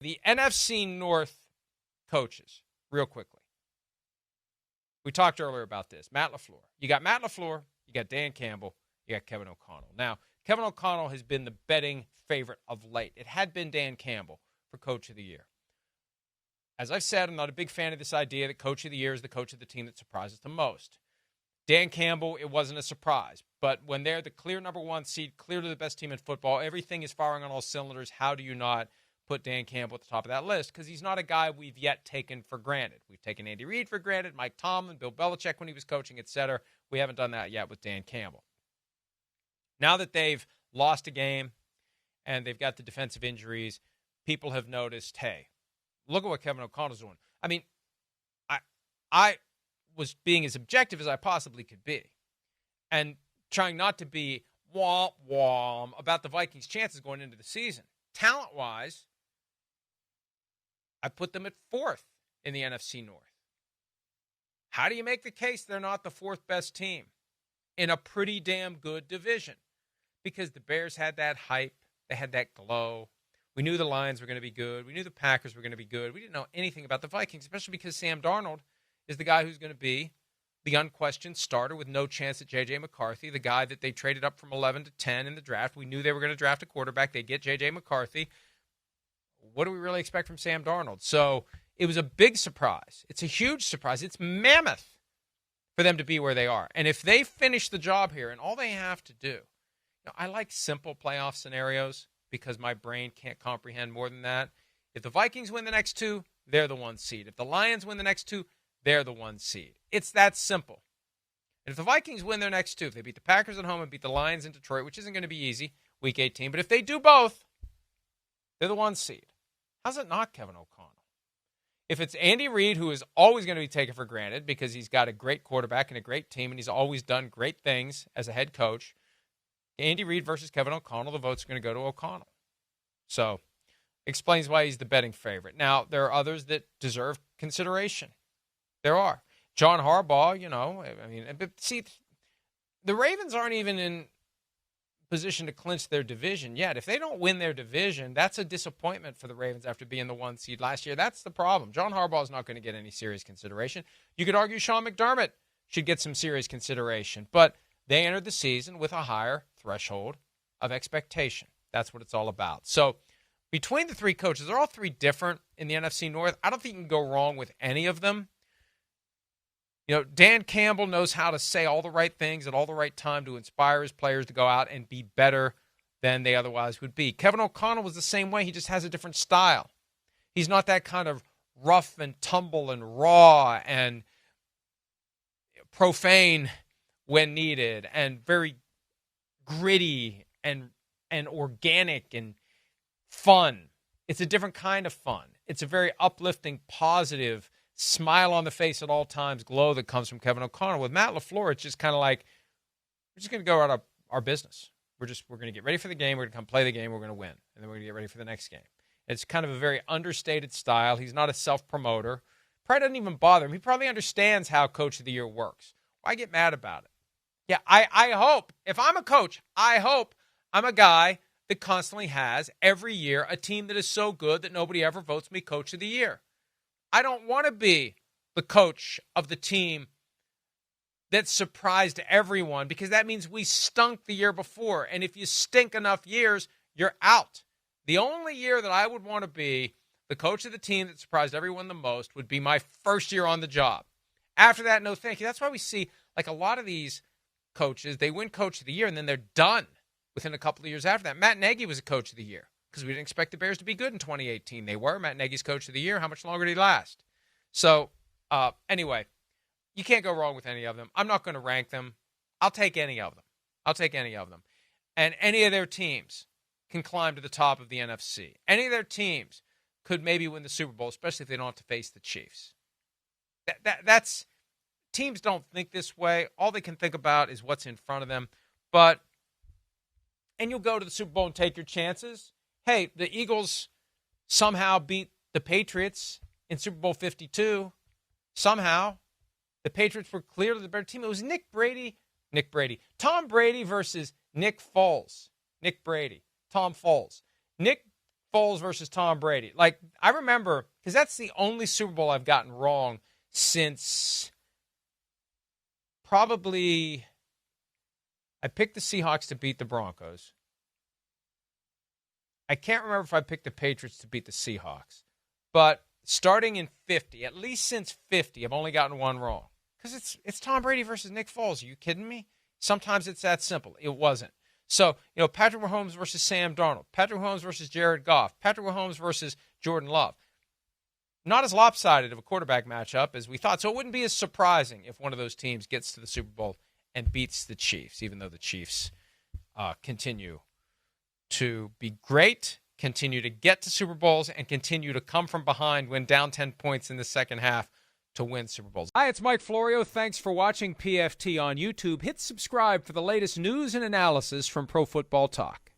The NFC North coaches, real quickly. We talked earlier about this. Matt LaFleur. You got Matt LaFleur, you got Dan Campbell, you got Kevin O'Connell. Now, Kevin O'Connell has been the betting favorite of late. It had been Dan Campbell for Coach of the Year. As I've said, I'm not a big fan of this idea that Coach of the Year is the coach of the team that surprises the most. Dan Campbell, it wasn't a surprise. But when they're the clear number one seed, clearly the best team in football, everything is firing on all cylinders. How do you not put Dan Campbell at the top of that list? Because he's not a guy we've yet taken for granted. We've taken Andy Reid for granted, Mike Tomlin, Bill Belichick when he was coaching, etc. We haven't done that yet with Dan Campbell. Now that they've lost a game and they've got the defensive injuries, people have noticed, hey, look at what Kevin O'Connell's doing. I mean, I was being as objective as I possibly could be and trying not to be womp about the Vikings' chances going into the season. Talent-wise, I put them at 4th in the NFC North. How do you make the case they're not the 4th best team in a pretty damn good division? Because the Bears had that hype. They had that glow. We knew the Lions were going to be good. We knew the Packers were going to be good. We didn't know anything about the Vikings, especially because Sam Darnold is the guy who's going to be the unquestioned starter with no chance at J.J. McCarthy, the guy that they traded up from 11 to 10 in the draft. We knew they were going to draft a quarterback. They'd get J.J. McCarthy. What do we really expect from Sam Darnold? So it was a big surprise. It's a huge surprise. It's mammoth for them to be where they are. And if they finish the job here, and all they have to do, I like simple playoff scenarios because my brain can't comprehend more than that. If the Vikings win the next 2, they're the 1 seed. If the Lions win the next 2, they're the 1 seed. It's that simple. And if the Vikings win their next 2, if they beat the Packers at home and beat the Lions in Detroit, which isn't going to be easy, Week 18, but if they do both, they're the 1 seed. How's it not Kevin O'Connell? If it's Andy Reid, who is always going to be taken for granted because he's got a great quarterback and a great team, and he's always done great things as a head coach, Andy Reid versus Kevin O'Connell, the vote's going to go to O'Connell. So, explains why he's the betting favorite. Now, there are others that deserve consideration. There are. John Harbaugh, but see, the Ravens aren't even in position to clinch their division yet. If they don't win their division, that's a disappointment for the Ravens after being the 1 seed last year. That's the problem. John Harbaugh is not going to get any serious consideration. You could argue Sean McDermott should get some serious consideration, but they entered the season with a higher threshold of expectation. That's what it's all about. So between the 3 coaches, they're all 3 different in the NFC North. I don't think you can go wrong with any of them. Dan Campbell knows how to say all the right things at all the right time to inspire his players to go out and be better than they otherwise would be. Kevin O'Connell was the same way. He just has a different style. He's not that kind of rough and tumble and raw and profane when needed and very gritty and organic and fun. It's a different kind of fun. It's a very uplifting, positive, smile on the face at all times glow that comes from Kevin O'Connell. With Matt LaFleur, it's just kind of like, we're just going to go about our business. We're going to get ready for the game. We're going to come play the game. We're going to win. And then we're going to get ready for the next game. It's kind of a very understated style. He's not a self-promoter. Probably doesn't even bother him. He probably understands how Coach of the Year works. Why get mad about it? Yeah, I hope, if I'm a coach, I hope I'm a guy that constantly has, every year, a team that is so good that nobody ever votes me Coach of the Year. I don't want to be the coach of the team that surprised everyone because that means we stunk the year before. And if you stink enough years, you're out. The only year that I would want to be the coach of the team that surprised everyone the most would be my first year on the job. After that, no thank you. That's why we see like a lot of these coaches, they win Coach of the Year and then they're done within a couple of years after that. Matt Nagy was a Coach of the Year because we didn't expect the Bears to be good in 2018. They were. Matt Nagy's Coach of the Year. How much longer did he last? So, anyway, you can't go wrong with any of them. I'm not going to rank them. I'll take any of them. And any of their teams can climb to the top of the NFC. Any of their teams could maybe win the Super Bowl, especially if they don't have to face the Chiefs. That's teams don't think this way. All they can think about is what's in front of them. And you'll go to the Super Bowl and take your chances. Hey, the Eagles somehow beat the Patriots in Super Bowl 52. Somehow. The Patriots were clearly the better team. It was Tom Brady versus Nick Foles. Tom Foles. Nick Foles versus Tom Brady. Like, I remember, because that's the only Super Bowl I've gotten wrong since probably I picked the Seahawks to beat the Broncos. I can't remember if I picked the Patriots to beat the Seahawks. But starting in 50, at least since 50, I've only gotten one wrong. Because it's Tom Brady versus Nick Foles. Are you kidding me? Sometimes it's that simple. It wasn't. So, Patrick Mahomes versus Sam Darnold. Patrick Mahomes versus Jared Goff. Patrick Mahomes versus Jordan Love. Not as lopsided of a quarterback matchup as we thought. So it wouldn't be as surprising if one of those teams gets to the Super Bowl and beats the Chiefs, even though the Chiefs continue to be great, continue to get to Super Bowls, and continue to come from behind, win down 10 points in the second half to win Super Bowls. Hi, it's Mike Florio. Thanks for watching PFT on YouTube. Hit subscribe for the latest news and analysis from Pro Football Talk.